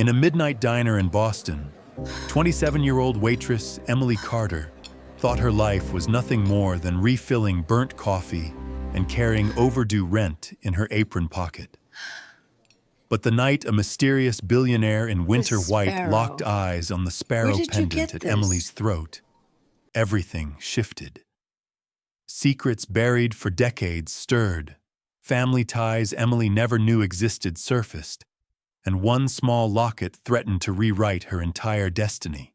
In a midnight diner in Boston, 27-year-old waitress Emily Carter thought her life was nothing more than refilling burnt coffee and carrying overdue rent in her apron pocket. But the night a mysterious billionaire in winter white locked sparrow. eyes on the Where sparrow did you pendant get at this? Emily's throat, everything shifted. Secrets buried for decades stirred. Family ties Emily never knew existed surfaced, and one small locket threatened to rewrite her entire destiny.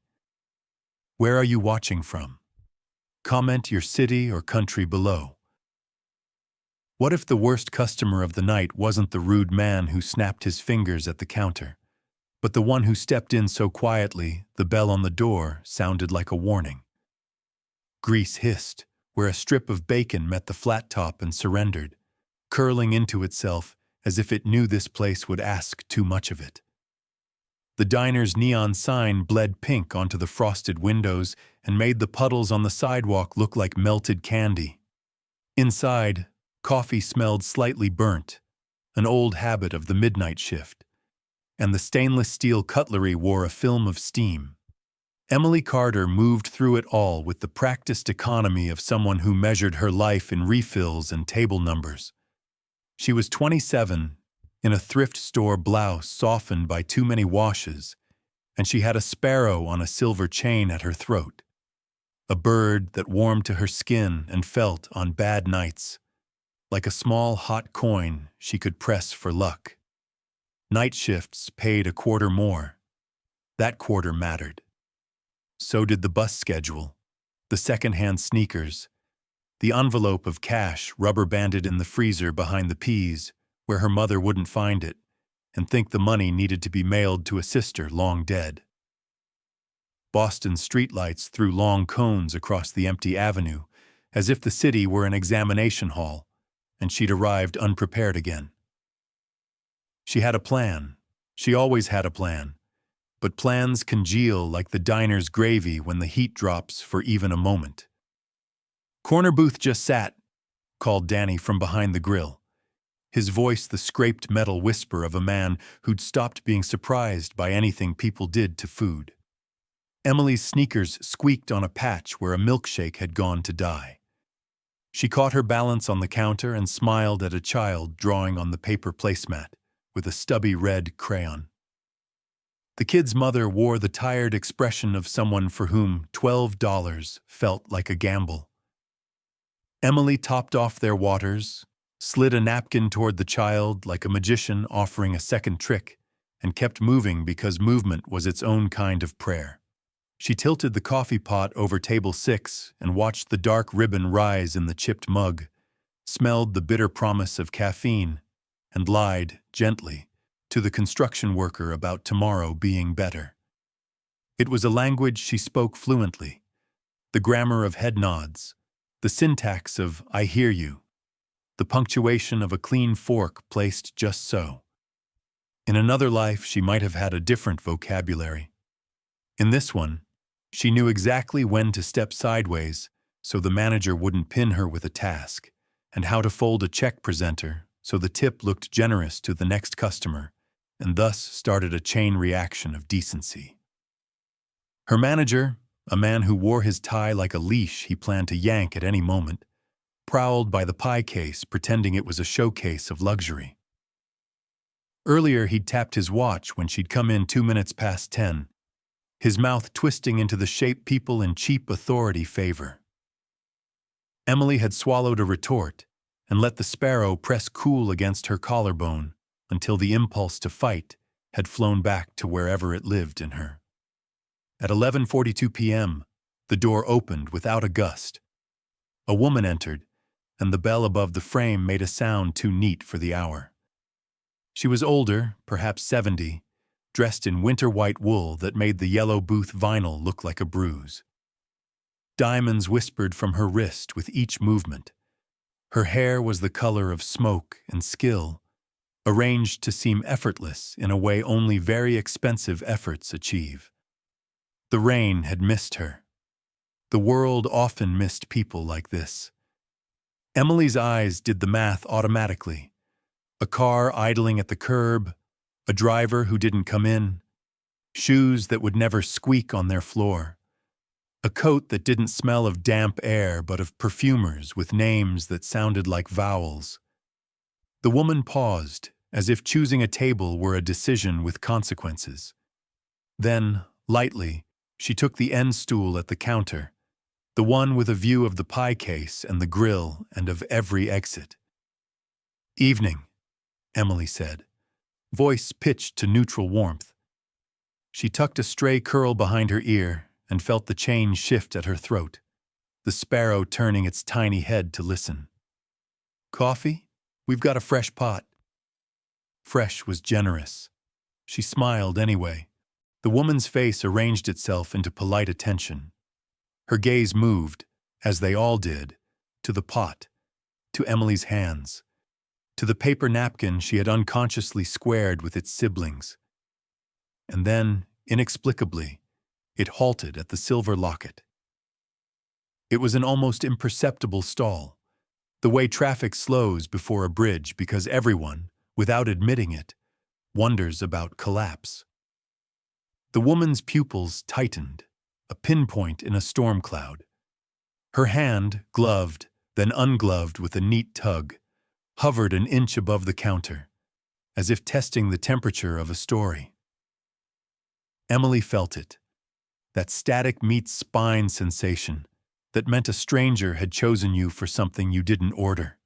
Where are you watching from? Comment your city or country below. What if the worst customer of the night wasn't the rude man who snapped his fingers at the counter, but the one who stepped in so quietly the bell on the door sounded like a warning? Grease hissed, where a strip of bacon met the flat top and surrendered, curling into itself as if it knew this place would ask too much of it. The diner's neon sign bled pink onto the frosted windows and made the puddles on the sidewalk look like melted candy. Inside, coffee smelled slightly burnt, an old habit of the midnight shift, and the stainless steel cutlery wore a film of steam. Emily Carter moved through it all with the practiced economy of someone who measured her life in refills and table numbers. She was 27, in a thrift store blouse softened by too many washes, and she had a sparrow on a silver chain at her throat, a bird that warmed to her skin and felt on bad nights, like a small hot coin she could press for luck. Night shifts paid a quarter more. That quarter mattered. So did the bus schedule, the second-hand sneakers, the envelope of cash rubber-banded in the freezer behind the peas, where her mother wouldn't find it, and think the money needed to be mailed to a sister long dead. Boston's streetlights threw long cones across the empty avenue, as if the city were an examination hall, and she'd arrived unprepared again. She had a plan. She always had a plan. But plans congeal like the diner's gravy when the heat drops for even a moment. "Corner booth just sat," called Danny from behind the grill, his voice the scraped metal whisper of a man who'd stopped being surprised by anything people did to food. Emily's sneakers squeaked on a patch where a milkshake had gone to die. She caught her balance on the counter and smiled at a child drawing on the paper placemat with a stubby red crayon. The kid's mother wore the tired expression of someone for whom $12 felt like a gamble. Emily topped off their waters, slid a napkin toward the child like a magician offering a second trick, and kept moving because movement was its own kind of prayer. She tilted the coffee pot over table 6 and watched the dark ribbon rise in the chipped mug, smelled the bitter promise of caffeine, and lied, gently, to the construction worker about tomorrow being better. It was a language she spoke fluently, the grammar of head nods, the syntax of "I hear you," the punctuation of a clean fork placed just so. In another life, she might have had a different vocabulary. In this one, she knew exactly when to step sideways so the manager wouldn't pin her with a task, and how to fold a check presenter so the tip looked generous to the next customer, and thus started a chain reaction of decency. Her manager, a man who wore his tie like a leash he planned to yank at any moment, prowled by the pie case pretending it was a showcase of luxury. Earlier he'd tapped his watch when she'd come in 2 minutes past 10, his mouth twisting into the shape people in cheap authority favor. Emily had swallowed a retort and let the sparrow press cool against her collarbone until the impulse to fight had flown back to wherever it lived in her. At 11:42 p.m., the door opened without a gust. A woman entered, and the bell above the frame made a sound too neat for the hour. She was older, perhaps 70, dressed in winter white wool that made the yellow booth vinyl look like a bruise. Diamonds whispered from her wrist with each movement. Her hair was the color of smoke and skill, arranged to seem effortless in a way only very expensive efforts achieve. The rain had missed her. The world often missed people like this. Emily's eyes did the math automatically. A car idling at the curb, a driver who didn't come in, shoes that would never squeak on their floor, a coat that didn't smell of damp air but of perfumers with names that sounded like vowels. The woman paused, as if choosing a table were a decision with consequences. Then, lightly, she took the end stool at the counter, the one with a view of the pie case and the grill and of every exit. "Evening," Emily said, voice pitched to neutral warmth. She tucked a stray curl behind her ear and felt the chain shift at her throat, the sparrow turning its tiny head to listen. "Coffee? We've got a fresh pot." Fresh was generous. She smiled anyway. The woman's face arranged itself into polite attention. Her gaze moved, as they all did, to the pot, to Emily's hands, to the paper napkin she had unconsciously squared with its siblings. And then, inexplicably, it halted at the silver locket. It was an almost imperceptible stall, the way traffic slows before a bridge because everyone, without admitting it, wonders about collapse. The woman's pupils tightened, a pinpoint in a storm cloud. Her hand, gloved, then ungloved with a neat tug, hovered an inch above the counter, as if testing the temperature of a story. Emily felt it, that static meets spine sensation that meant a stranger had chosen you for something you didn't order.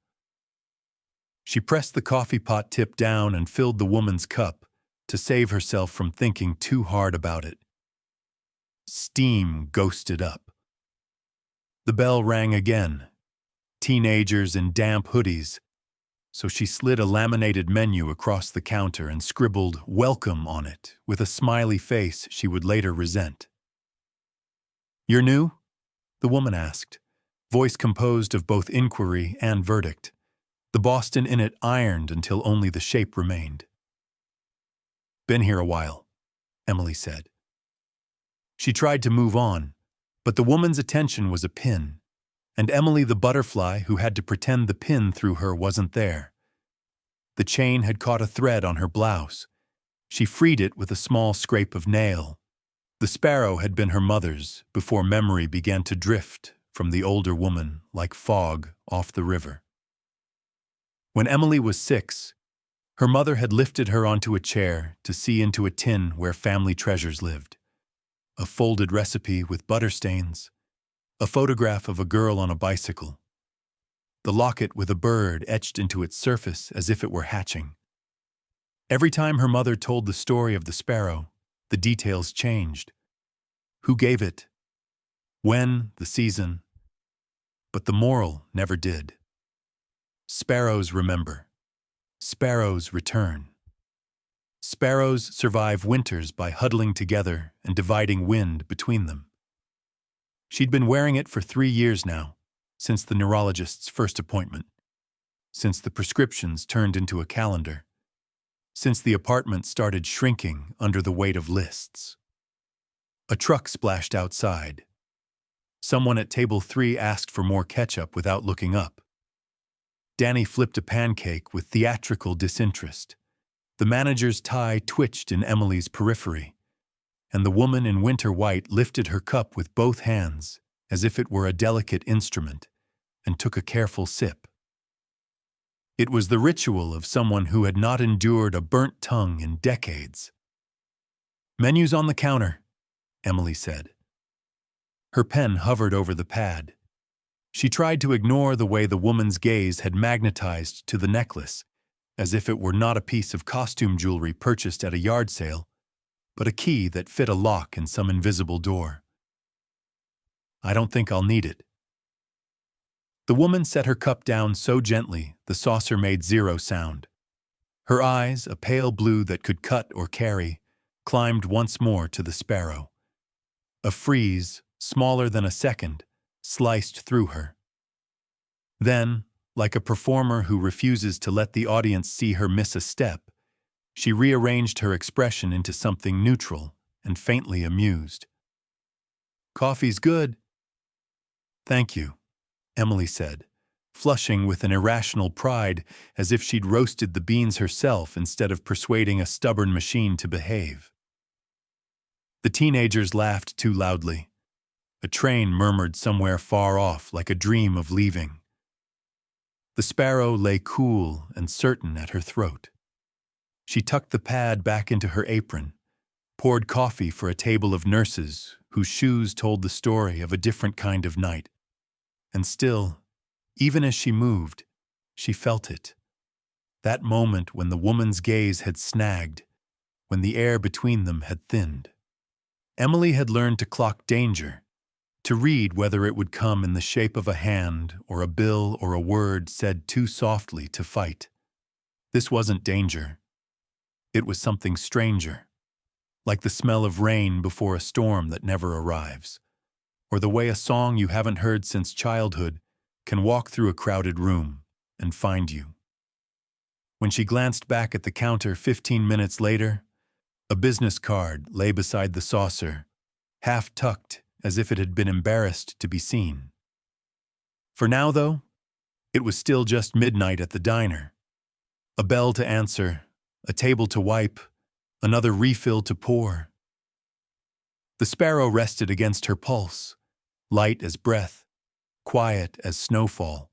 She pressed the coffee pot tip down and filled the woman's cup to save herself from thinking too hard about it. Steam ghosted up. The bell rang again. Teenagers in damp hoodies, so she slid a laminated menu across the counter and scribbled "Welcome" on it with a smiley face she would later resent. "You're new?" the woman asked, voice composed of both inquiry and verdict, the Boston in it ironed until only the shape remained. "Been here a while," Emily said. She tried to move on, but the woman's attention was a pin, and Emily the butterfly who had to pretend the pin through her wasn't there. The chain had caught a thread on her blouse. She freed it with a small scrape of nail. The sparrow had been her mother's before memory began to drift from the older woman like fog off the river. When Emily was 6, her mother had lifted her onto a chair to see into a tin where family treasures lived. A folded recipe with butter stains, a photograph of a girl on a bicycle, the locket with a bird etched into its surface as if it were hatching. Every time her mother told the story of the sparrow, the details changed. Who gave it? When? The season? But the moral never did. Sparrows remember. Sparrows return. Sparrows survive winters by huddling together and dividing wind between them. She'd been wearing it for 3 years now, since the neurologist's first appointment, since the prescriptions turned into a calendar, since the apartment started shrinking under the weight of lists. A truck splashed outside. Someone at table 3 asked for more ketchup without looking up. Danny flipped a pancake with theatrical disinterest. The manager's tie twitched in Emily's periphery, and the woman in winter white lifted her cup with both hands as if it were a delicate instrument and took a careful sip. It was the ritual of someone who had not endured a burnt tongue in decades. "Menus on the counter," Emily said. Her pen hovered over the pad. She tried to ignore the way the woman's gaze had magnetized to the necklace, as if it were not a piece of costume jewelry purchased at a yard sale, but a key that fit a lock in some invisible door. "I don't think I'll need it." The woman set her cup down so gently the saucer made zero sound. Her eyes, a pale blue that could cut or carry, climbed once more to the sparrow. A freeze, smaller than a second, sliced through her. Then, like a performer who refuses to let the audience see her miss a step, she rearranged her expression into something neutral and faintly amused. "Coffee's good." "Thank you," Emily said, flushing with an irrational pride as if she'd roasted the beans herself instead of persuading a stubborn machine to behave. The teenagers laughed too loudly. A train murmured somewhere far off like a dream of leaving. The sparrow lay cool and certain at her throat. She tucked the pad back into her apron, poured coffee for a table of nurses whose shoes told the story of a different kind of night. And still, even as she moved, she felt it. That moment when the woman's gaze had snagged, when the air between them had thinned. Emily had learned to clock danger, to read whether it would come in the shape of a hand or a bill or a word said too softly to fight. This wasn't danger. It was something stranger, like the smell of rain before a storm that never arrives, or the way a song you haven't heard since childhood can walk through a crowded room and find you. When she glanced back at the counter 15 minutes later, a business card lay beside the saucer, half tucked as if it had been embarrassed to be seen. For now, though, it was still just midnight at the diner. A bell to answer, a table to wipe, another refill to pour. The sparrow rested against her pulse, light as breath, quiet as snowfall,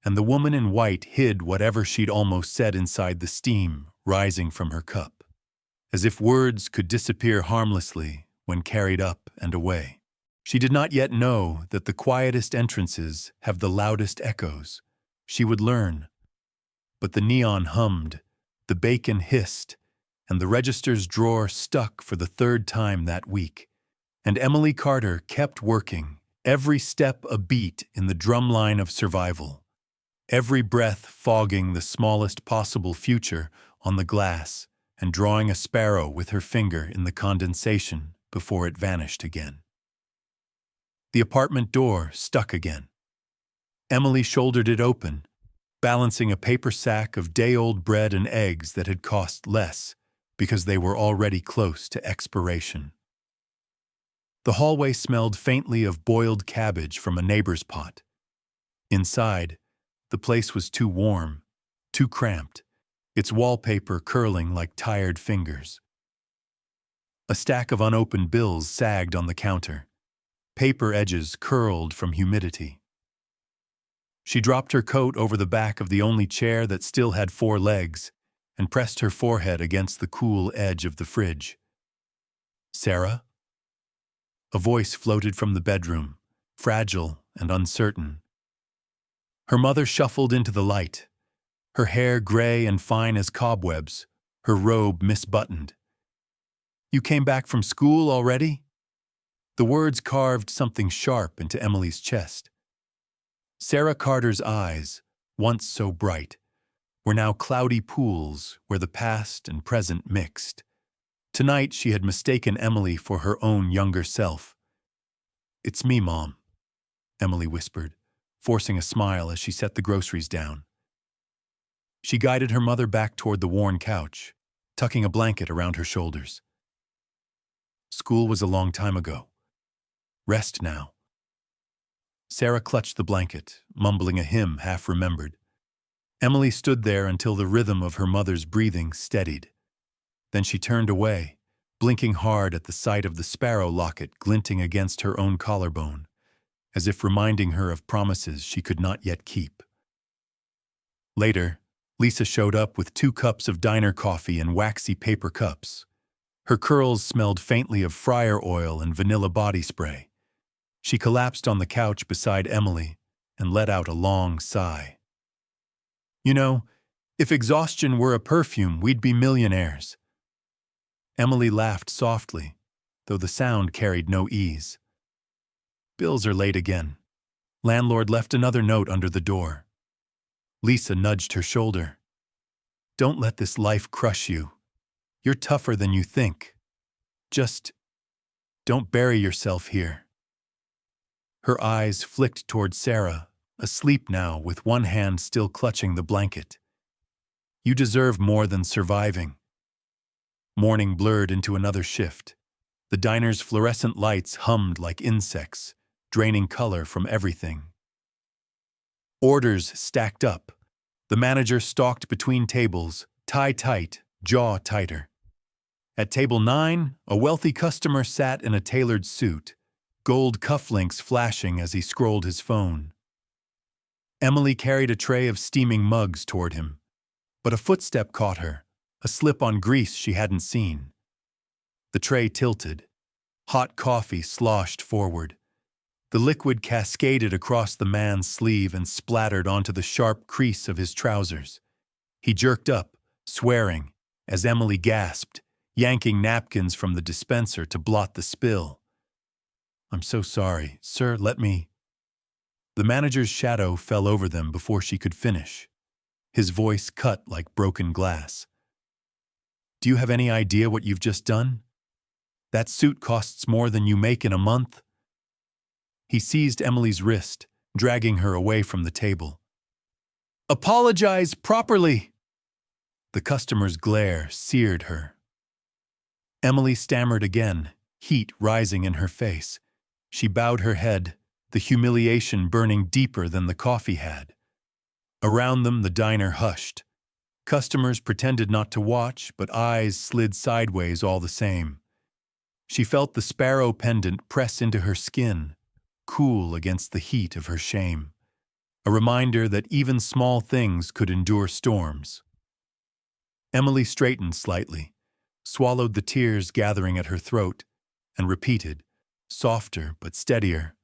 and the woman in white hid whatever she'd almost said inside the steam rising from her cup, as if words could disappear harmlessly when carried up and away. She did not yet know that the quietest entrances have the loudest echoes. She would learn. But the neon hummed, the bacon hissed, and the register's drawer stuck for the third time that week. And Emily Carter kept working, every step a beat in the drumline of survival, every breath fogging the smallest possible future on the glass and drawing a sparrow with her finger in the condensation before it vanished again. The apartment door stuck again. Emily shouldered it open, balancing a paper sack of day-old bread and eggs that had cost less because they were already close to expiration. The hallway smelled faintly of boiled cabbage from a neighbor's pot. Inside, the place was too warm, too cramped, its wallpaper curling like tired fingers. A stack of unopened bills sagged on the counter, paper edges curled from humidity. She dropped her coat over the back of the only chair that still had 4 legs and pressed her forehead against the cool edge of the fridge. "Sarah?" A voice floated from the bedroom, fragile and uncertain. Her mother shuffled into the light, her hair gray and fine as cobwebs, her robe misbuttoned. "You came back from school already?" The words carved something sharp into Emily's chest. Sarah Carter's eyes, once so bright, were now cloudy pools where the past and present mixed. Tonight she had mistaken Emily for her own younger self. "It's me, Mom," Emily whispered, forcing a smile as she set the groceries down. She guided her mother back toward the worn couch, tucking a blanket around her shoulders. "School was a long time ago. Rest now." Sarah clutched the blanket, mumbling a hymn half-remembered. Emily stood there until the rhythm of her mother's breathing steadied. Then she turned away, blinking hard at the sight of the sparrow locket glinting against her own collarbone, as if reminding her of promises she could not yet keep. Later, Lisa showed up with 2 cups of diner coffee in waxy paper cups. Her curls smelled faintly of fryer oil and vanilla body spray. She collapsed on the couch beside Emily and let out a long sigh. "You know, if exhaustion were a perfume, we'd be millionaires." Emily laughed softly, though the sound carried no ease. "Bills are late again. Landlord left another note under the door." Lisa nudged her shoulder. "Don't let this life crush you. You're tougher than you think. Just don't bury yourself here." Her eyes flicked toward Sarah, asleep now with one hand still clutching the blanket. "You deserve more than surviving." Morning blurred into another shift. The diner's fluorescent lights hummed like insects, draining color from everything. Orders stacked up. The manager stalked between tables, tie tight, jaw tighter. At table 9, a wealthy customer sat in a tailored suit, gold cufflinks flashing as he scrolled his phone. Emily carried a tray of steaming mugs toward him, but a footstep caught her, a slip on grease she hadn't seen. The tray tilted. Hot coffee sloshed forward. The liquid cascaded across the man's sleeve and splattered onto the sharp crease of his trousers. He jerked up, swearing, as Emily gasped, yanking napkins from the dispenser to blot the spill. "I'm so sorry. Sir, let me—" The manager's shadow fell over them before she could finish. His voice cut like broken glass. "Do you have any idea what you've just done? That suit costs more than you make in a month." He seized Emily's wrist, dragging her away from the table. "Apologize properly!" The customer's glare seared her. Emily stammered again, heat rising in her face. She bowed her head, the humiliation burning deeper than the coffee had. Around them, the diner hushed. Customers pretended not to watch, but eyes slid sideways all the same. She felt the sparrow pendant press into her skin, cool against the heat of her shame. A reminder that even small things could endure storms. Emily straightened slightly, swallowed the tears gathering at her throat, and repeated, softer but steadier,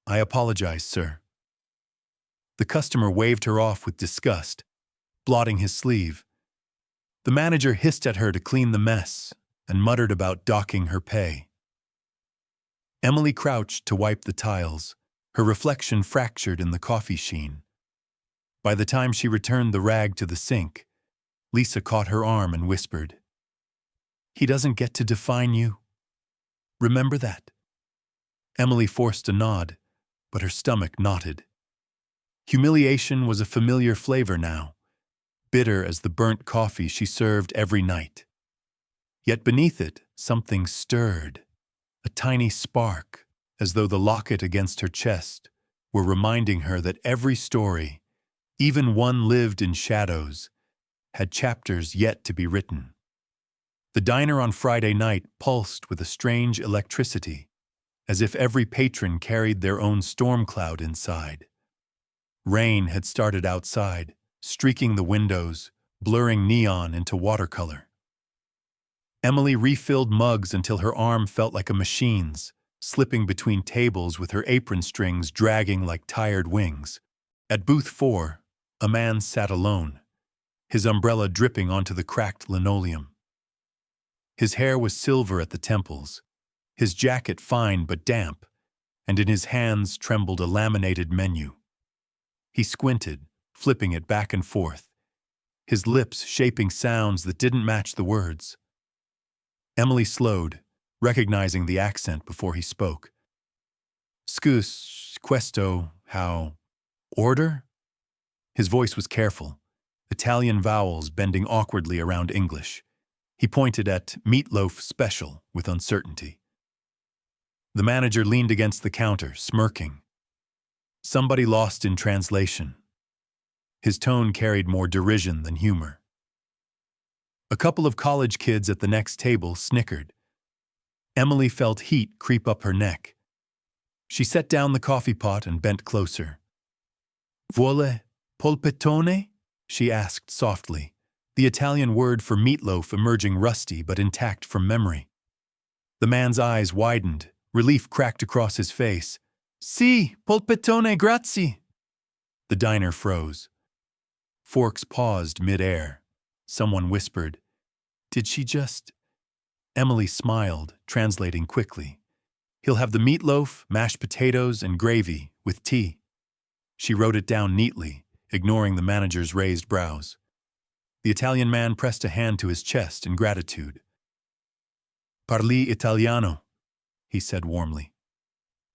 "I apologize, sir." The customer waved her off with disgust, blotting his sleeve. The manager hissed at her to clean the mess and muttered about docking her pay. Emily crouched to wipe the tiles, her reflection fractured in the coffee sheen. By the time she returned the rag to the sink, Lisa caught her arm and whispered, "He doesn't get to define you. Remember that." Emily forced a nod, but her stomach knotted. Humiliation was a familiar flavor now, bitter as the burnt coffee she served every night. Yet beneath it, something stirred, a tiny spark, as though the locket against her chest were reminding her that every story, even one lived in shadows, had chapters yet to be written. The diner on Friday night pulsed with a strange electricity, as if every patron carried their own storm cloud inside. Rain had started outside, streaking the windows, blurring neon into watercolor. Emily refilled mugs until her arm felt like a machine's, slipping between tables with her apron strings dragging like tired wings. At booth 4, a man sat alone, his umbrella dripping onto the cracked linoleum. His hair was silver at the temples, his jacket fine but damp, and in his hands trembled a laminated menu. He squinted, flipping it back and forth, his lips shaping sounds that didn't match the words. Emily slowed, recognizing the accent before he spoke. "Scus, questo, how? Order?" His voice was careful, Italian vowels bending awkwardly around English. He pointed at meatloaf special with uncertainty. The manager leaned against the counter, smirking. Somebody lost in translation. His tone carried more derision than humor. A couple of college kids at the next table snickered. Emily felt heat creep up her neck. She set down the coffee pot and bent closer. "Vuole polpettone?" she asked softly, the Italian word for meatloaf emerging rusty but intact from memory. The man's eyes widened, relief cracked across his face. "Sì, polpettone, grazie." The diner froze. Forks paused mid-air. Someone whispered, "Did she just—" Emily smiled, translating quickly. "He'll have the meatloaf, mashed potatoes, and gravy, with tea." She wrote it down neatly, ignoring the manager's raised brows. The Italian man pressed a hand to his chest in gratitude. "Parli italiano," he said warmly.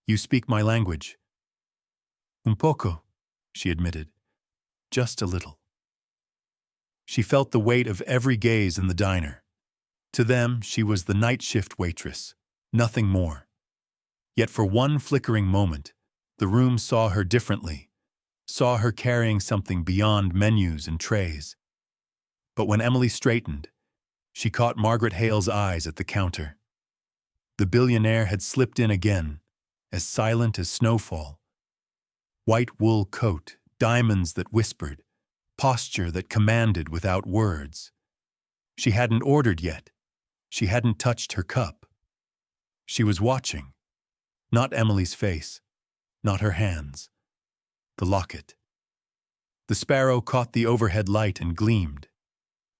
"You speak my language." "Un poco," she admitted. "Just a little." She felt the weight of every gaze in the diner. To them, she was the night shift waitress, nothing more. Yet for one flickering moment, the room saw her differently, saw her carrying something beyond menus and trays. But when Emily straightened, She caught Margaret Hale's eyes at the counter. The billionaire had slipped in again, as silent as snowfall. White wool coat, diamonds that whispered, posture that commanded without words. She hadn't ordered yet. She hadn't touched her cup. She was watching. Not Emily's face, not her hands. The locket. The sparrow caught the overhead light and gleamed.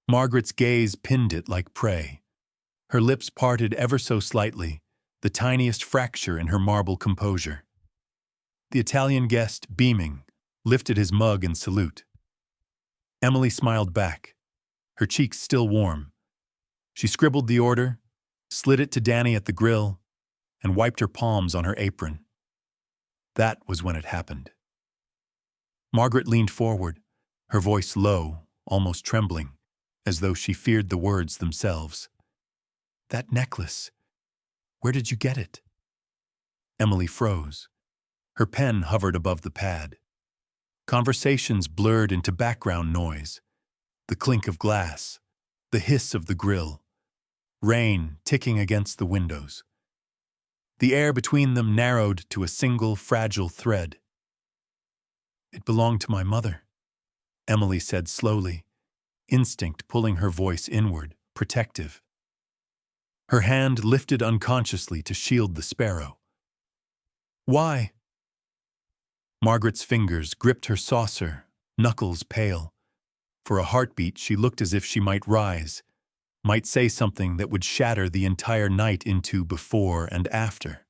Margaret's gaze pinned it like prey. Her lips parted ever so slightly, the tiniest fracture in her marble composure. The Italian guest, beaming, lifted his mug in salute. Emily smiled back, her cheeks still warm. She scribbled the order, slid it to Danny at the grill, and wiped her palms on her apron. That was when it happened. Margaret leaned forward, her voice low, almost trembling, as though she feared the words themselves. "That necklace. Where did you get it?" Emily froze. Her pen hovered above the pad. Conversations blurred into background noise. The clink of glass, the hiss of the grill, rain ticking against the windows. The air between them narrowed to a single fragile thread. "It belonged to my mother," Emily said slowly, instinct pulling her voice inward, protective. Her hand lifted unconsciously to shield the sparrow. "Why?" Margaret's fingers gripped her saucer, knuckles pale. For a heartbeat, she looked as if she might rise, might say something that would shatter the entire night into before and after.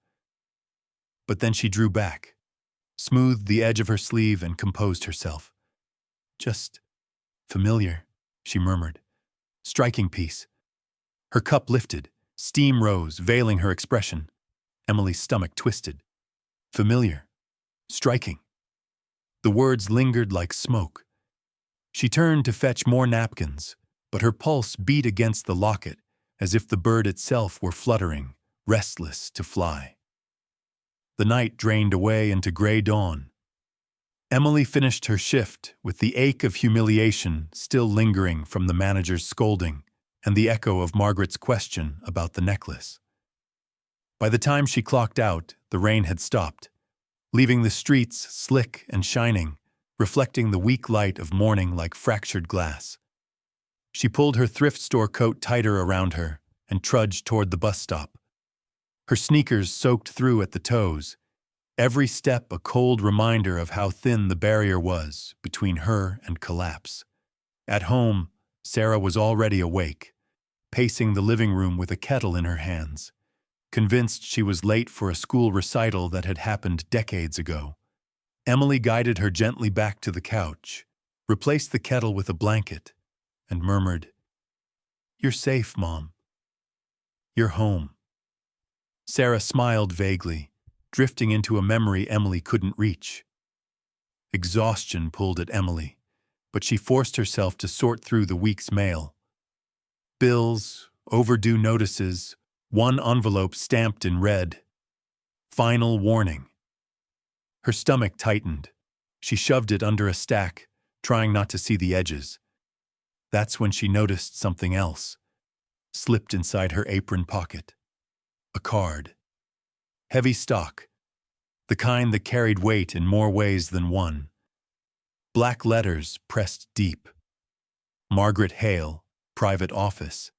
But then she drew back, smoothed the edge of her sleeve and composed herself. "Just familiar," she murmured. "Striking piece." Her cup lifted, steam rose, veiling her expression. Emily's stomach twisted. Familiar. Striking. The words lingered like smoke. She turned to fetch more napkins, but her pulse beat against the locket as if the bird itself were fluttering, restless to fly. The night drained away into gray dawn. Emily finished her shift with the ache of humiliation still lingering from the manager's scolding and the echo of Margaret's question about the necklace. By the time she clocked out, the rain had stopped, leaving the streets slick and shining, reflecting the weak light of morning like fractured glass. She pulled her thrift store coat tighter around her and trudged toward the bus stop. Her sneakers soaked through at the toes, every step a cold reminder of how thin the barrier was between her and collapse. At home, Sarah was already awake, pacing the living room with a kettle in her hands, convinced she was late for a school recital that had happened decades ago. Emily guided her gently back to the couch, replaced the kettle with a blanket, and murmured, "You're safe, Mom. You're home." Sarah smiled vaguely, drifting into a memory Emily couldn't reach. Exhaustion pulled at Emily, but she forced herself to sort through the week's mail. Bills, overdue notices, one envelope stamped in red. Final warning. Her stomach tightened. She shoved it under a stack, trying not to see the edges. That's when she noticed something else, slipped inside her apron pocket. A card. Heavy stock, the kind that carried weight in more ways than one. Black letters pressed deep. Margaret Hale, private office.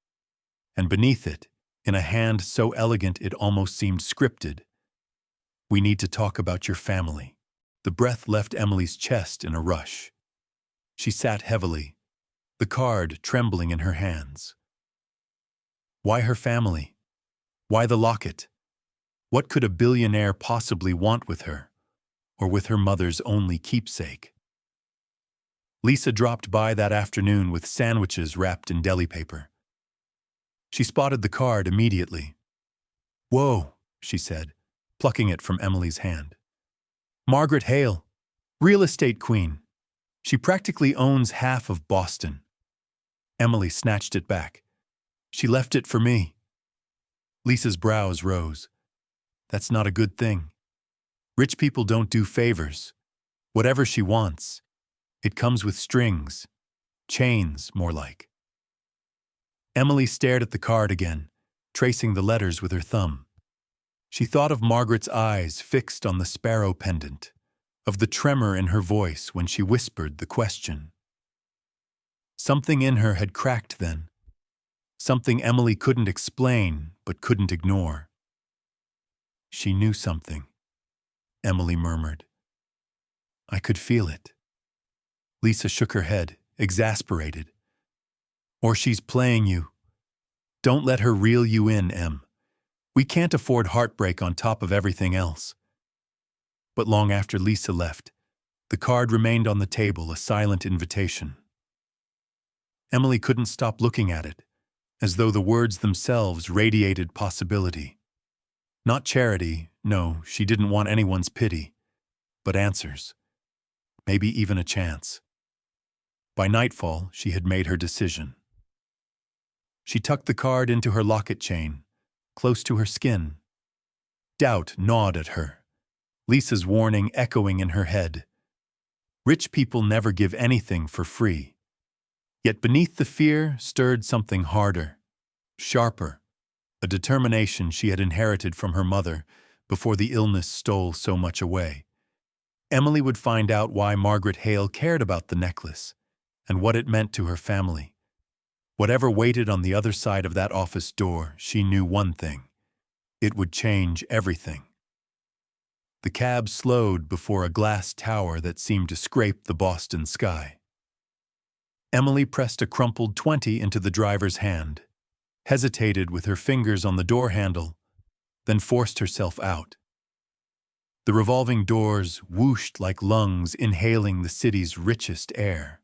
And beneath it, in a hand so elegant it almost seemed scripted, "We need to talk about your family." The breath left Emily's chest in a rush. She sat heavily, the card trembling in her hands. Why her family? Why the locket? What could a billionaire possibly want with her, or with her mother's only keepsake? Lisa dropped by that afternoon with sandwiches wrapped in deli paper. She spotted the card immediately. "Whoa," she said, plucking it from Emily's hand. "Margaret Hale, real estate queen. She practically owns half of Boston." Emily snatched it back. "She left it for me." Lisa's brows rose. "That's not a good thing. Rich people don't do favors. Whatever she wants, it comes with strings. Chains, more like." Emily stared at the card again, tracing the letters with her thumb. She thought of Margaret's eyes fixed on the sparrow pendant, of the tremor in her voice when she whispered the question. Something in her had cracked then, something Emily couldn't explain but couldn't ignore. She knew something, Emily murmured. I could feel it. Lisa shook her head, exasperated. Or she's playing you. Don't let her reel you in, Em. We can't afford heartbreak on top of everything else. But long after Lisa left, the card remained on the table, a silent invitation. Emily couldn't stop looking at it, as though the words themselves radiated possibility. Not charity, no, she didn't want anyone's pity, but answers. Maybe even a chance. By nightfall, she had made her decision. She tucked the card into her locket chain, close to her skin. Doubt gnawed at her, Lisa's warning echoing in her head. Rich people never give anything for free. Yet beneath the fear stirred something harder, sharper, a determination she had inherited from her mother before the illness stole so much away. Emily would find out why Margaret Hale cared about the necklace and what it meant to her family. Whatever waited on the other side of that office door, she knew one thing. It would change everything. The cab slowed before a glass tower that seemed to scrape the Boston sky. Emily pressed a crumpled 20 into the driver's hand, hesitated with her fingers on the door handle, then forced herself out. The revolving doors whooshed like lungs inhaling the city's richest air.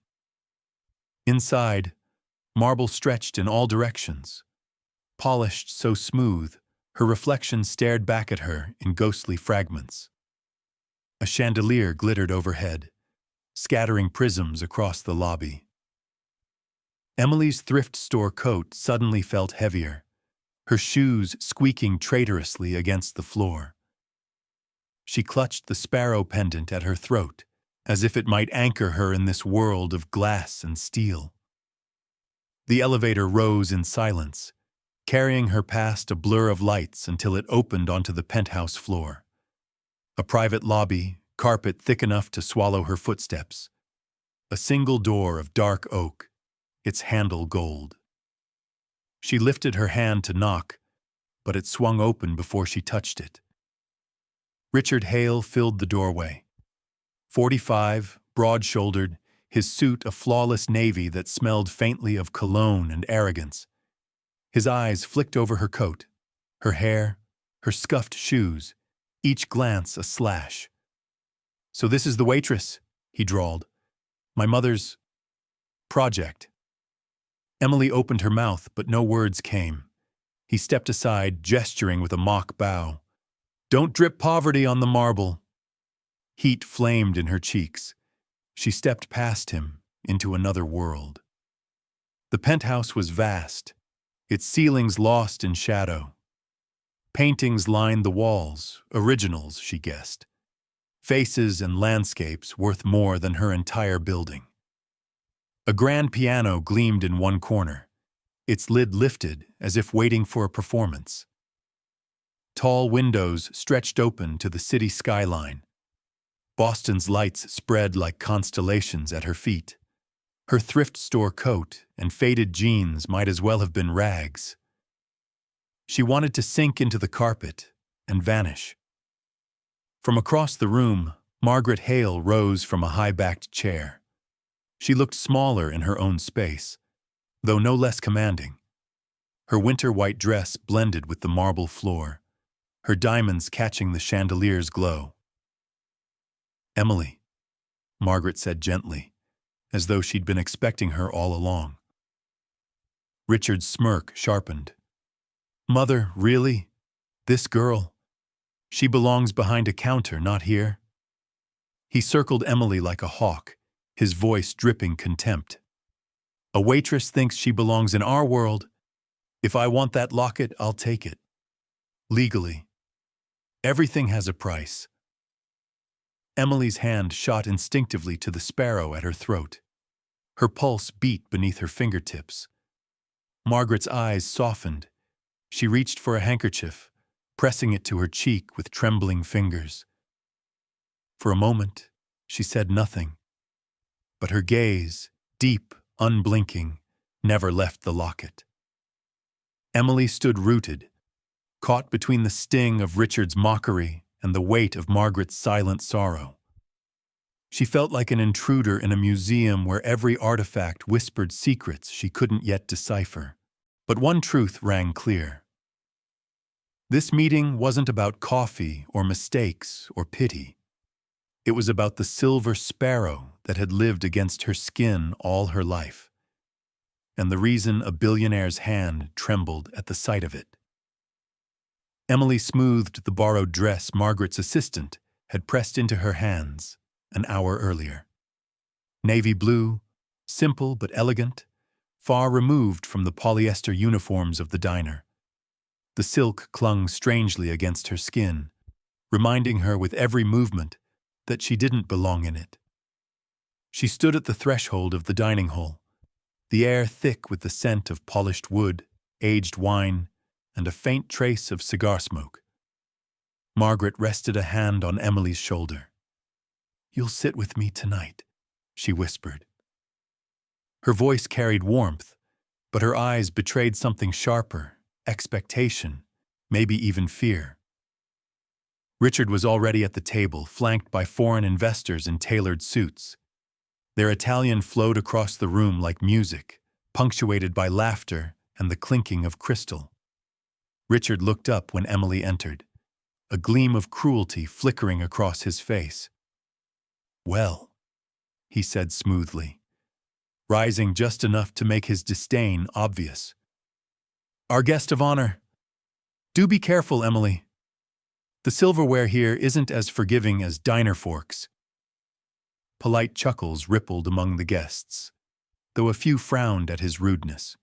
Inside, marble stretched in all directions. Polished so smooth, her reflection stared back at her in ghostly fragments. A chandelier glittered overhead, scattering prisms across the lobby. Emily's thrift store coat suddenly felt heavier, her shoes squeaking traitorously against the floor. She clutched the sparrow pendant at her throat, as if it might anchor her in this world of glass and steel. The elevator rose in silence, carrying her past a blur of lights until it opened onto the penthouse floor. A private lobby, carpet thick enough to swallow her footsteps. A single door of dark oak, its handle gold. She lifted her hand to knock, but it swung open before she touched it. Richard Hale filled the doorway. 45, broad-shouldered, his suit a flawless navy that smelled faintly of cologne and arrogance. His eyes flicked over her coat, her hair, her scuffed shoes, each glance a slash. "So this is the Waitress," he drawled. "My mother's project." Emily opened her mouth, but no words came. He stepped aside, gesturing with a mock bow. "Don't drip poverty on the marble." Heat flamed in her cheeks. She stepped past him into another world. The penthouse was vast, its ceilings lost in shadow. Paintings lined the walls, originals, she guessed. Faces and landscapes worth more than her entire building. A grand piano gleamed in one corner, its lid lifted as if waiting for a performance. Tall windows stretched open to the city skyline. Boston's lights spread like constellations at her feet. Her thrift store coat and faded jeans might as well have been rags. She wanted to sink into the carpet and vanish. From across the room, Margaret Hale rose from a high-backed chair. She looked smaller in her own space, though no less commanding. Her winter white dress blended with the marble floor, her diamonds catching the chandelier's glow. "Emily," Margaret said gently, as though she'd been expecting her all along. Richard's smirk sharpened. "Mother, really? This girl? She belongs behind a counter, not here." He circled Emily like a hawk, his voice dripping contempt. "A waitress thinks she belongs in our world. If I want that locket, I'll take it. Legally. Everything has a price." Emily's hand shot instinctively to the sparrow at her throat. Her pulse beat beneath her fingertips. Margaret's eyes softened. She reached for a handkerchief, pressing it to her cheek with trembling fingers. For a moment, she said nothing, but her gaze, deep, unblinking, never left the locket. Emily stood rooted, caught between the sting of Richard's mockery and the weight of Margaret's silent sorrow. She felt like an intruder in a museum where every artifact whispered secrets she couldn't yet decipher. But one truth rang clear. This meeting wasn't about coffee or mistakes or pity. It was about the silver sparrow that had lived against her skin all her life, and the reason a billionaire's hand trembled at the sight of it. Emily smoothed the borrowed dress Margaret's assistant had pressed into her hands an hour earlier. Navy blue, simple but elegant, far removed from the polyester uniforms of the diner. The silk clung strangely against her skin, reminding her with every movement that she didn't belong in it. She stood at the threshold of the dining hall, the air thick with the scent of polished wood, aged wine, and a faint trace of cigar smoke. Margaret rested a hand on Emily's shoulder. "You'll sit with me tonight," she whispered. Her voice carried warmth, but her eyes betrayed something sharper, expectation, maybe even fear. Richard was already at the table, flanked by foreign investors in tailored suits. Their Italian flowed across the room like music, punctuated by laughter and the clinking of crystal. Richard looked up when Emily entered, a gleam of cruelty flickering across his face. "Well," he said smoothly, rising just enough to make his disdain obvious. "Our guest of honor. Do be careful, Emily. The silverware here isn't as forgiving as diner forks." Polite chuckles rippled among the guests, though a few frowned at his rudeness.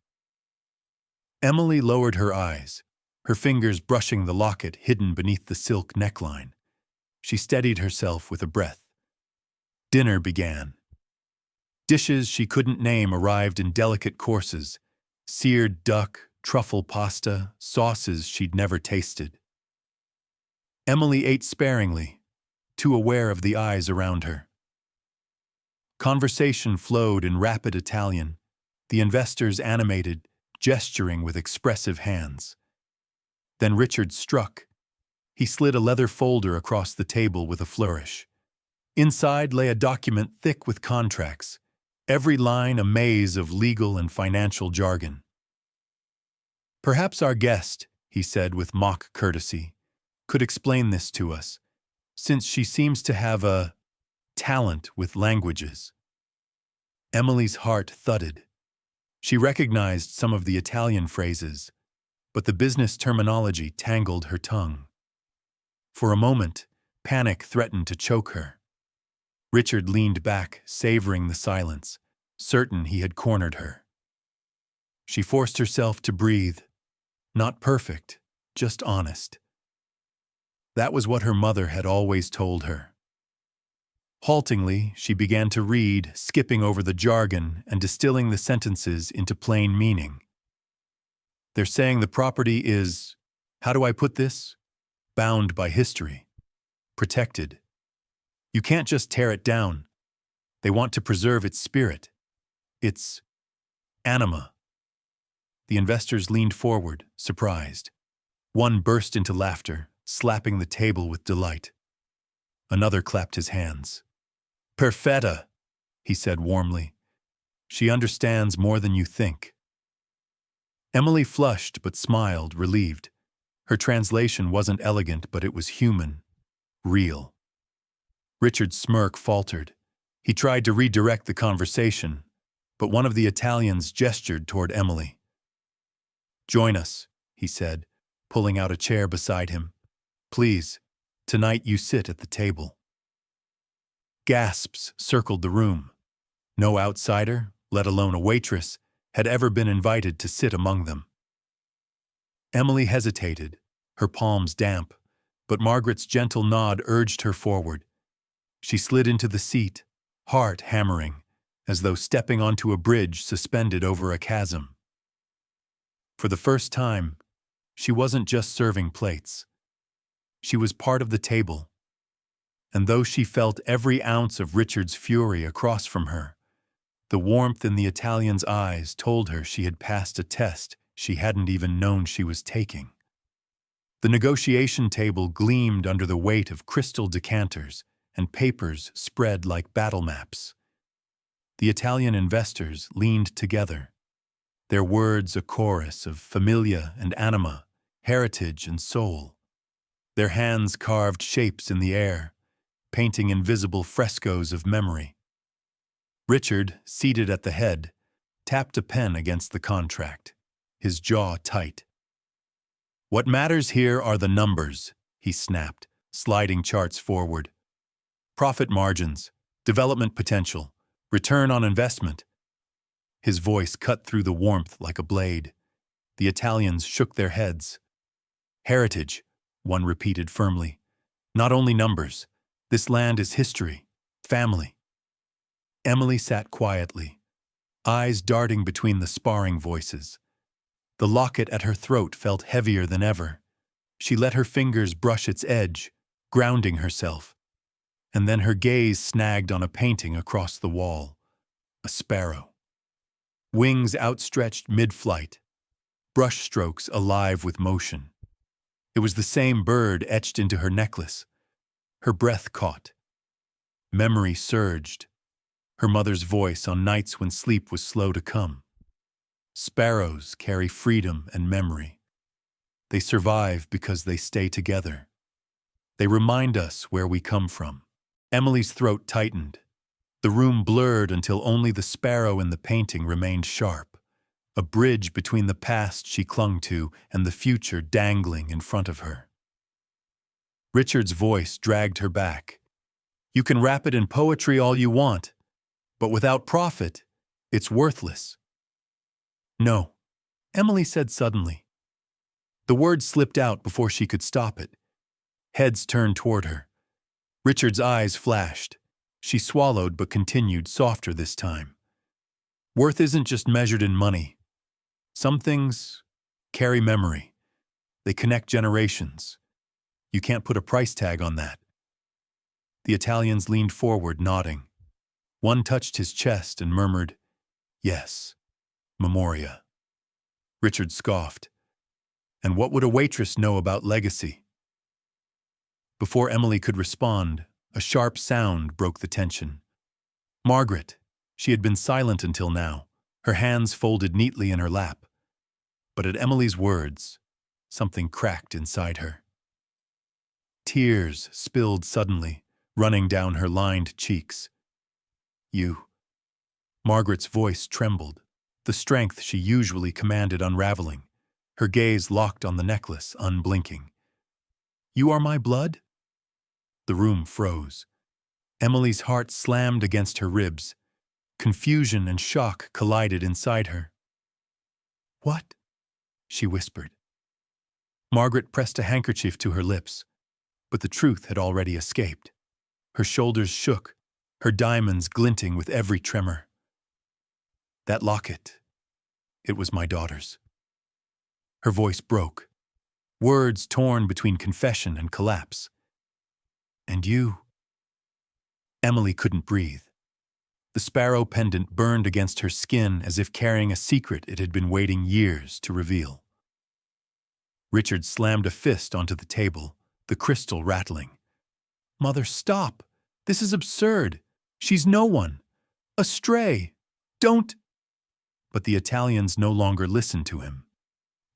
Emily lowered her eyes, her fingers brushing the locket hidden beneath the silk neckline. She steadied herself with a breath. Dinner began. Dishes she couldn't name arrived in delicate courses: seared duck, truffle pasta, sauces she'd never tasted. Emily ate sparingly, too aware of the eyes around her. Conversation flowed in rapid Italian, the investors animated, gesturing with expressive hands. Then Richard struck. He slid a leather folder across the table with a flourish. Inside lay a document thick with contracts, every line a maze of legal and financial jargon. "Perhaps our guest," he said with mock courtesy, "could explain this to us, since she seems to have a talent with languages." Emily's heart thudded. She recognized some of the Italian phrases, but the business terminology tangled her tongue. For a moment, panic threatened to choke her. Richard leaned back, savoring the silence, certain he had cornered her. She forced herself to breathe. Not perfect, just honest. That was what her mother had always told her. Haltingly, she began to read, skipping over the jargon and distilling the sentences into plain meaning. "They're saying the property is, how do I put this? Bound by history. Protected. You can't just tear it down. They want to preserve its spirit. Its anima." The investors leaned forward, surprised. One burst into laughter, slapping the table with delight. Another clapped his hands. "Perfetta," he said warmly. "She understands more than you think." Emily flushed but smiled, relieved. Her translation wasn't elegant, but it was human, real. Richard's smirk faltered. He tried to redirect the conversation, but one of the Italians gestured toward Emily. "Join us," he said, pulling out a chair beside him. "Please, tonight you sit at the table." Gasps circled the room. No outsider, let alone a waitress, had ever been invited to sit among them. Emily hesitated, her palms damp, but Margaret's gentle nod urged her forward. She slid into the seat, heart hammering, as though stepping onto a bridge suspended over a chasm. For the first time, she wasn't just serving plates. She was part of the table, and though she felt every ounce of Richard's fury across from her, the warmth in the Italian's eyes told her she had passed a test she hadn't even known she was taking. The negotiation table gleamed under the weight of crystal decanters and papers spread like battle maps. The Italian investors leaned together, their words a chorus of familia and anima, heritage and soul. Their hands carved shapes in the air, painting invisible frescoes of memory. Richard, seated at the head, tapped a pen against the contract, his jaw tight. "What matters here are the numbers," he snapped, sliding charts forward. "Profit margins, development potential, return on investment." His voice cut through the warmth like a blade. The Italians shook their heads. "Heritage," one repeated firmly. "Not only numbers. This land is history, family." Emily sat quietly, eyes darting between the sparring voices. The locket at her throat felt heavier than ever. She let her fingers brush its edge, grounding herself. And then her gaze snagged on a painting across the wall. A sparrow. Wings outstretched mid-flight, brushstrokes alive with motion. It was the same bird etched into her necklace. Her breath caught. Memory surged. Her mother's voice on nights when sleep was slow to come. Sparrows carry freedom and memory. They survive because they stay together. They remind us where we come from. Emily's throat tightened. The room blurred until only the sparrow in the painting remained sharp, a bridge between the past she clung to and the future dangling in front of her. Richard's voice dragged her back. "You can wrap it in poetry all you want, but without profit, it's worthless." "No," Emily said suddenly. The word slipped out before she could stop it. Heads turned toward her. Richard's eyes flashed. She swallowed but continued, softer this time. "Worth isn't just measured in money. Some things carry memory. They connect generations. You can't put a price tag on that." The Italians leaned forward, nodding. One touched his chest and murmured, "Yes, Memoria." Richard scoffed. And what would a waitress know about legacy? Before Emily could respond, a sharp sound broke the tension. Margaret. She had been silent until now, her hands folded neatly in her lap. But at Emily's words, something cracked inside her. Tears spilled suddenly, running down her lined cheeks. "You." Margaret's voice trembled, the strength she usually commanded unraveling. Her gaze locked on the necklace, unblinking. "You are my blood?" The room froze. Emily's heart slammed against her ribs. Confusion and shock collided inside her. "What?" she whispered. Margaret pressed a handkerchief to her lips, but the truth had already escaped. Her shoulders shook, her diamonds glinting with every tremor. "That locket, it was my daughter's." Her voice broke, words torn between confession and collapse. "And you?" Emily couldn't breathe. The sparrow pendant burned against her skin as if carrying a secret it had been waiting years to reveal. Richard slammed a fist onto the table, the crystal rattling. "Mother, stop! This is absurd! She's no one! A stray! Don't—" But the Italians no longer listened to him.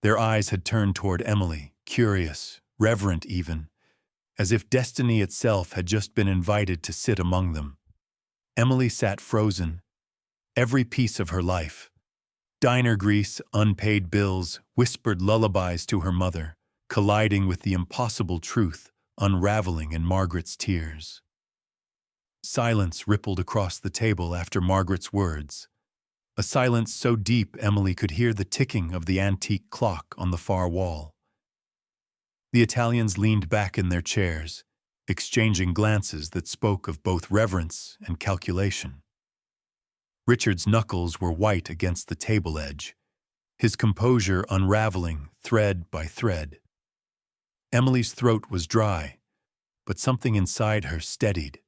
Their eyes had turned toward Emily, curious, reverent even, as if destiny itself had just been invited to sit among them. Emily sat frozen, every piece of her life. Diner grease, unpaid bills, whispered lullabies to her mother, colliding with the impossible truth, unraveling in Margaret's tears. Silence rippled across the table after Margaret's words, a silence so deep Emily could hear the ticking of the antique clock on the far wall. The Italians leaned back in their chairs, exchanging glances that spoke of both reverence and calculation. Richard's knuckles were white against the table edge. his composure unraveling thread by thread. Emily's throat was dry, but something inside her steadied.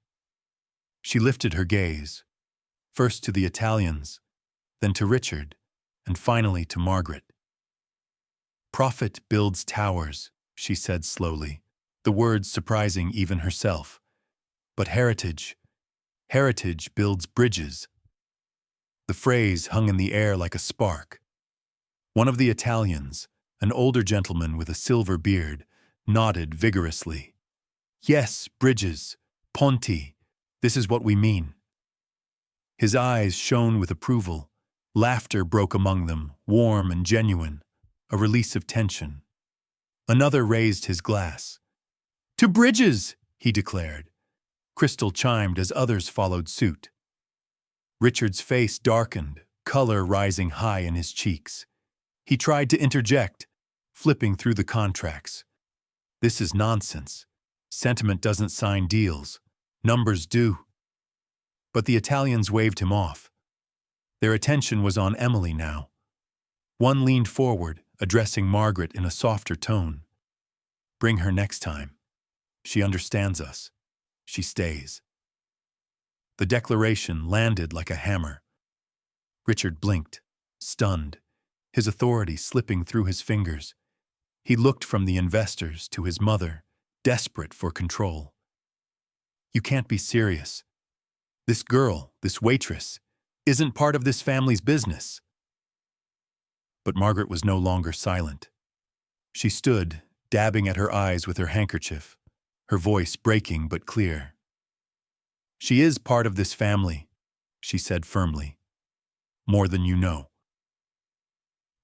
She lifted her gaze, first to the Italians, then to Richard, and finally to Margaret. "Profit builds towers," she said slowly, the words surprising even herself. "But heritage builds bridges." The phrase hung in the air like a spark. One of the Italians, an older gentleman with a silver beard, nodded vigorously. "Yes, bridges, ponti, this is what we mean." His eyes shone with approval. Laughter broke among them, warm and genuine, a release of tension. Another raised his glass. "To bridges!" he declared. Crystal chimed as others followed suit. Richard's face darkened, color rising high in his cheeks. He tried to interject, flipping through the contracts. "This is nonsense. Sentiment doesn't sign deals. Numbers do." But the Italians waved him off. Their attention was on Emily now. One leaned forward, addressing Margaret in a softer tone. "Bring her next time. She understands us. She stays." The declaration landed like a hammer. Richard blinked, stunned, his authority slipping through his fingers. He looked from the investors to his mother, desperate for control. "You can't be serious. This girl, this waitress, isn't part of this family's business." But Margaret was no longer silent. She stood, dabbing at her eyes with her handkerchief, her voice breaking but clear. "She is part of this family," she said firmly. "More than you know."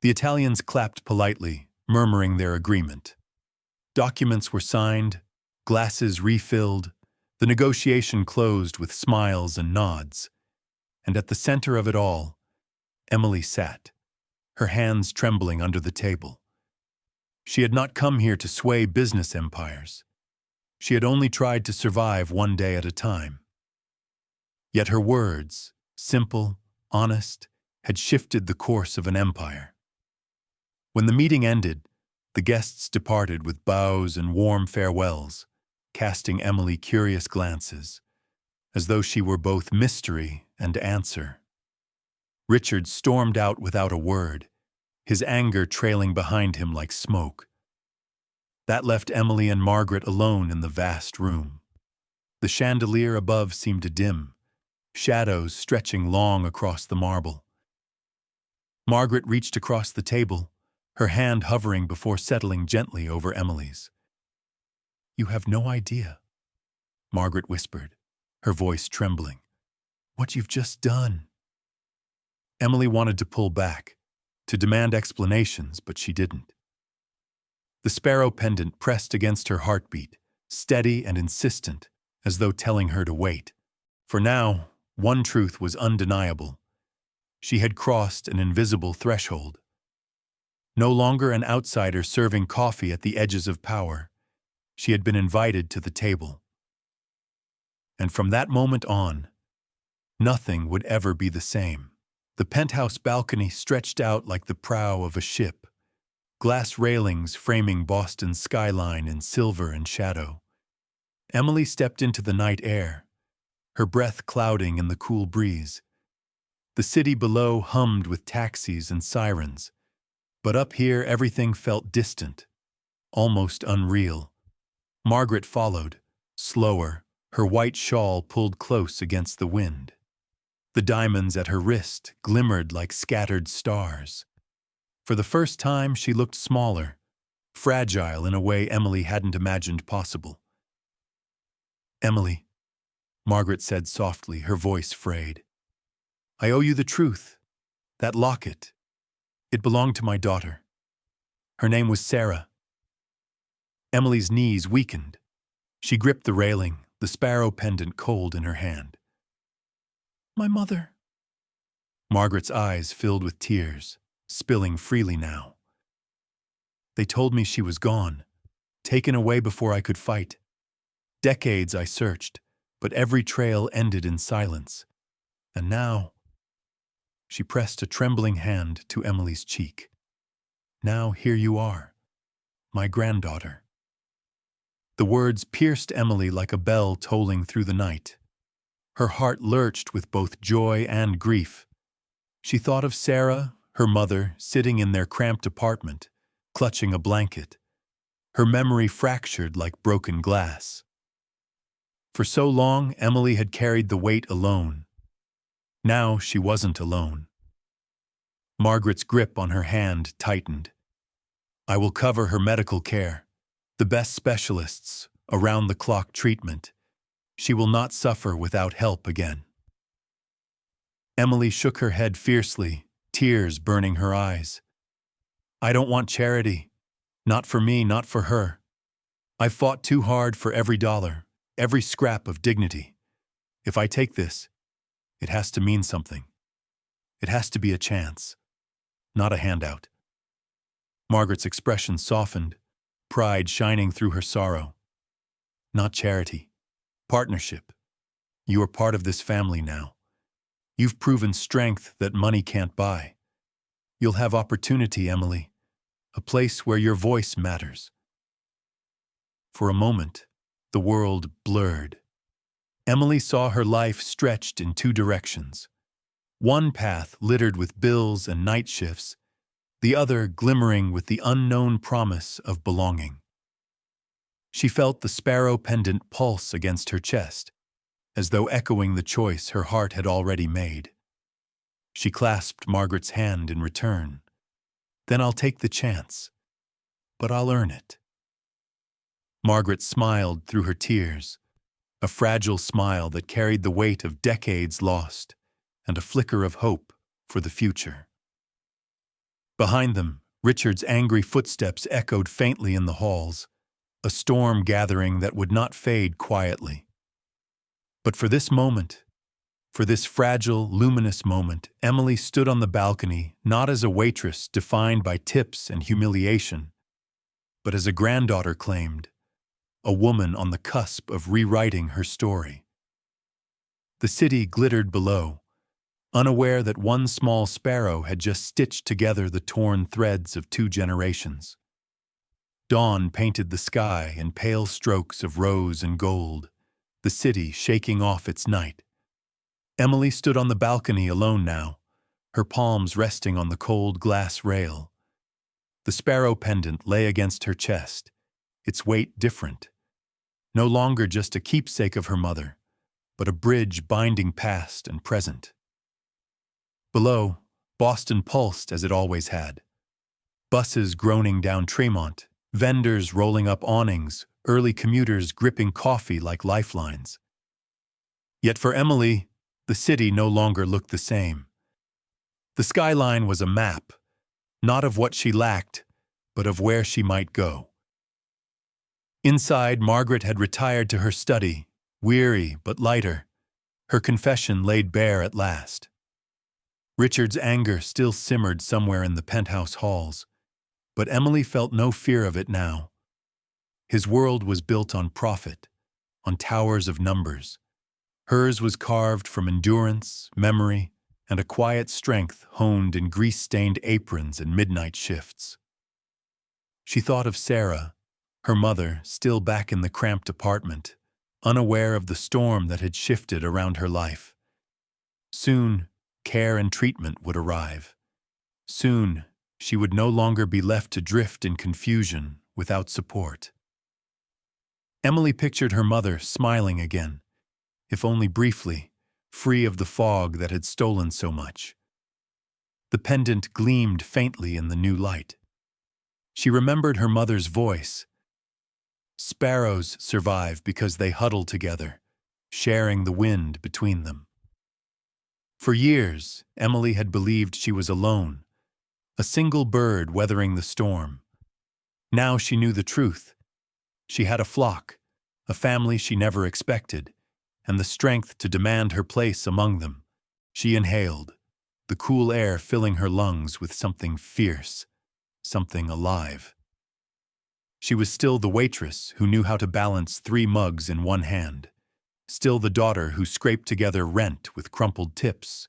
The Italians clapped politely, murmuring their agreement. Documents were signed, glasses refilled, the negotiation closed with smiles and nods. And at the center of it all, Emily sat, her hands trembling under the table. She had not come here to sway business empires. She had only tried to survive one day at a time. Yet her words, simple, honest, had shifted the course of an empire. When the meeting ended, the guests departed with bows and warm farewells, casting Emily curious glances, as though she were both mystery and answer. Richard stormed out without a word, his anger trailing behind him like smoke. That left Emily and Margaret alone in the vast room. The chandelier above seemed to dim, shadows stretching long across the marble. Margaret reached across the table, her hand hovering before settling gently over Emily's. "You have no idea," Margaret whispered, her voice trembling, "what you've just done." Emily wanted to pull back, to demand explanations, but she didn't. The sparrow pendant pressed against her heartbeat, steady and insistent, as though telling her to wait. For now, one truth was undeniable. She had crossed an invisible threshold. No longer an outsider serving coffee at the edges of power. She had been invited to the table. And from that moment on, nothing would ever be the same. The penthouse balcony stretched out like the prow of a ship, glass railings framing Boston's skyline in silver and shadow. Emily stepped into the night air, her breath clouding in the cool breeze. The city below hummed with taxis and sirens, but up here everything felt distant, almost unreal. Margaret followed, slower, her white shawl pulled close against the wind. The diamonds at her wrist glimmered like scattered stars. For the first time, she looked smaller, fragile in a way Emily hadn't imagined possible. "Emily," Margaret said softly, her voice frayed, "I owe you the truth. That locket, it belonged to my daughter. Her name was Sarah." Emily's knees weakened. She gripped the railing, the sparrow pendant cold in her hand. "My mother." Margaret's eyes filled with tears, spilling freely now. "They told me she was gone, taken away before I could fight. Decades I searched, but every trail ended in silence. And now—" She pressed a trembling hand to Emily's cheek. Now here you are, my granddaughter." The words pierced Emily like a bell tolling through the night. Her heart lurched with both joy and grief. She thought of Sarah, her mother, sitting in their cramped apartment, clutching a blanket. Her memory fractured like broken glass. For so long, Emily had carried the weight alone. Now she wasn't alone. Margaret's grip on her hand tightened. "I will cover her medical care, the best specialists, around-the-clock treatment. She will not suffer without help again." Emily shook her head fiercely, tears burning her eyes. "I don't want charity. Not for me, not for her. I've fought too hard for every dollar, every scrap of dignity. If I take this, it has to mean something. It has to be a chance, not a handout." Margaret's expression softened, pride shining through her sorrow. "Not charity. Partnership. You are part of this family now. You've proven strength that money can't buy. You'll have opportunity, Emily. A place where your voice matters." For a moment, the world blurred. Emily saw her life stretched in two directions. One path littered with bills and night shifts, the other glimmering with the unknown promise of belonging. She felt the sparrow pendant pulse against her chest, as though echoing the choice her heart had already made. She clasped Margaret's hand in return. "Then I'll take the chance, but I'll earn it." Margaret smiled through her tears, a fragile smile that carried the weight of decades lost and a flicker of hope for the future. Behind them, Richard's angry footsteps echoed faintly in the halls, a storm gathering that would not fade quietly. But for this moment, for this fragile, luminous moment, Emily stood on the balcony not as a waitress defined by tips and humiliation, but as a granddaughter claimed, a woman on the cusp of rewriting her story. The city glittered below, unaware that one small sparrow had just stitched together the torn threads of 2 generations. Dawn painted the sky in pale strokes of rose and gold, the city shaking off its night. Emily stood on the balcony alone now, her palms resting on the cold glass rail. The sparrow pendant lay against her chest, its weight different. No longer just a keepsake of her mother, but a bridge binding past and present. Below, Boston pulsed as it always had. Buses groaning down Tremont, vendors rolling up awnings, early commuters gripping coffee like lifelines. Yet for Emily, the city no longer looked the same. The skyline was a map, not of what she lacked, but of where she might go. Inside, Margaret had retired to her study, weary but lighter, her confession laid bare at last. Richard's anger still simmered somewhere in the penthouse halls, but Emily felt no fear of it now. His world was built on profit, on towers of numbers. Hers was carved from endurance, memory, and a quiet strength honed in grease-stained aprons and midnight shifts. She thought of Sarah, her mother, still back in the cramped apartment, unaware of the storm that had shifted around her life. Soon, care and treatment would arrive. Soon, she would no longer be left to drift in confusion without support. Emily pictured her mother smiling again, if only briefly, free of the fog that had stolen so much. The pendant gleamed faintly in the new light. She remembered her mother's voice. "Sparrows survive because they huddle together, sharing the wind between them." For years, Emily had believed she was alone, a single bird weathering the storm. Now she knew the truth. She had a flock, a family she never expected, and the strength to demand her place among them. She inhaled, the cool air filling her lungs with something fierce, something alive. She was still the waitress who knew how to balance 3 mugs in one hand, still the daughter who scraped together rent with crumpled tips,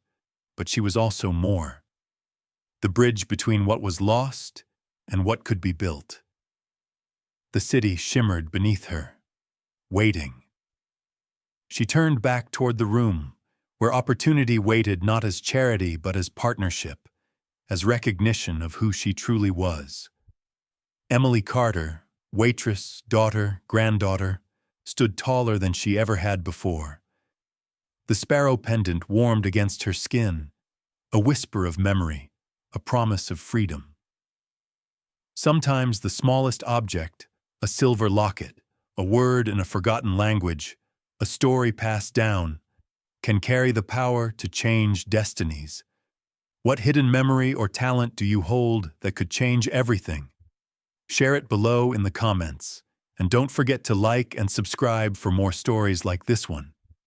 but she was also more. The bridge between what was lost and what could be built. The city shimmered beneath her, waiting. She turned back toward the room, where opportunity waited not as charity but as partnership, as recognition of who she truly was. Emily Carter, waitress, daughter, granddaughter, stood taller than she ever had before. The sparrow pendant warmed against her skin, a whisper of memory, a promise of freedom. Sometimes the smallest object, a silver locket, a word in a forgotten language, a story passed down, can carry the power to change destinies. What hidden memory or talent do you hold that could change everything? Share it below in the comments, and don't forget to like and subscribe for more stories like this one.